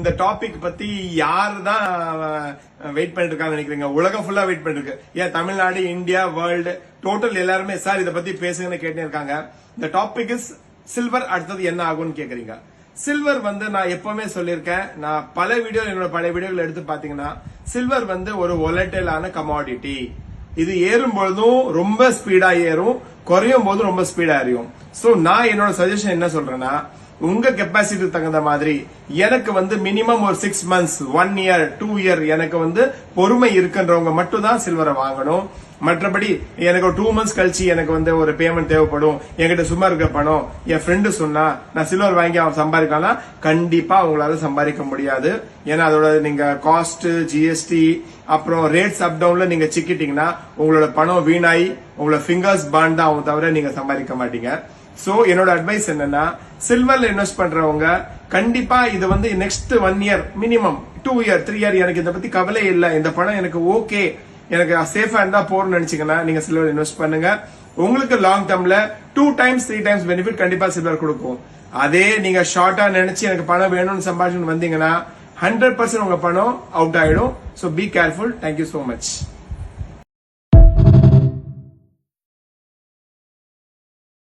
இந்த டாபிக் பத்தி யாரு தான் வெயிட் பண்ணிட்டு இருக்காங்க நினைக்கிறீங்க? உலகம் ஃபுல்லா வெயிட் பண்ணிருக்கு. ஏன் தமிழ்நாடு, இந்தியா, வேர்ல்டு டோட்டல் எல்லாருமே சார் இத பத்தி பேசுங்கன்னு கேட்டே இருக்காங்க. இந்த டாபிக் இஸ் சில்வர். அடுத்தது என்ன ஆகும்னு கேக்குறீங்க. சில்வர் நான் எப்பவுமே சொல்லியிருக்கேன். நான் பல வீடியோ, என்னோட பழைய வீடியோகள் எடுத்து பாத்தீங்கன்னா, சில்வர் ஒரு ஒலட்டைலான கமாடிட்டி. இது ஏறும் பொழுதும் ரொம்ப ஸ்பீடா ஏறும், குறையும் போதும் ரொம்ப ஸ்பீடா அறியும். சோ நான் என்னோட சஜஷன் என்ன சொல்றேன்னா, உங்க கெப்பாசிட்டி தகுந்த மாதிரி எனக்கு மினிமம் ஒரு 6 months, 1 year, 2 year எனக்கு பொறுமை இருக்குன்றவங்க மட்டும் தான் சில்வரை வாங்கணும். மற்றபடி எனக்கு ஒரு 2 months கழிச்சு எனக்கு ஒரு பேமெண்ட் தேவைப்படும், என்கிட்ட சும்மா இருக்க பணம், என் ஃப்ரெண்டு சொன்னா நான் சில்வர் வாங்கி அவன் சம்பாதிக்கலாம், கண்டிப்பா உங்களால சம்பாதிக்க முடியாது. ஏன்னா அதோட நீங்க காஸ்ட், ஜிஎஸ்டி, அப்புறம் ரேட்ஸ் அப் டவுன்ல நீங்க சிக்கிட்டீங்கன்னா உங்களோட பணம் வீணாயி உங்களோட ஃபிங்கர்ஸ் பாண்ட் தான் ஆகும், தவிர நீங்க சம்பாதிக்க மாட்டீங்க. சோ என்னோட அட்வைஸ் என்னன்னா, சில்வர்ல இன்வெஸ்ட் பண்றவங்க கண்டிப்பா இது next 1 year, minimum 2 year, 3 year எனக்கு இதை பத்தி கவலை இல்லை, இந்த பணம் எனக்கு ஓகே, எனக்கு சேஃபா இருந்தா போறோம்னு நினைச்சீங்கன்னா நீங்க சில்வர் இன்வெஸ்ட் பண்ணுங்க. உங்களுக்கு லாங் டேர்ம்ல 2 times 3 times பெனிஃபிட் கண்டிப்பா சில்வர் கொடுக்கும். அதே நீங்க ஷார்ட்டா நினைச்சு எனக்கு பணம் வேணும்னு சம்பாதிச்சு வந்தீங்கன்னா 100% உங்க பணம் அவுட் ஆயிடும். So be careful. Thank you so much.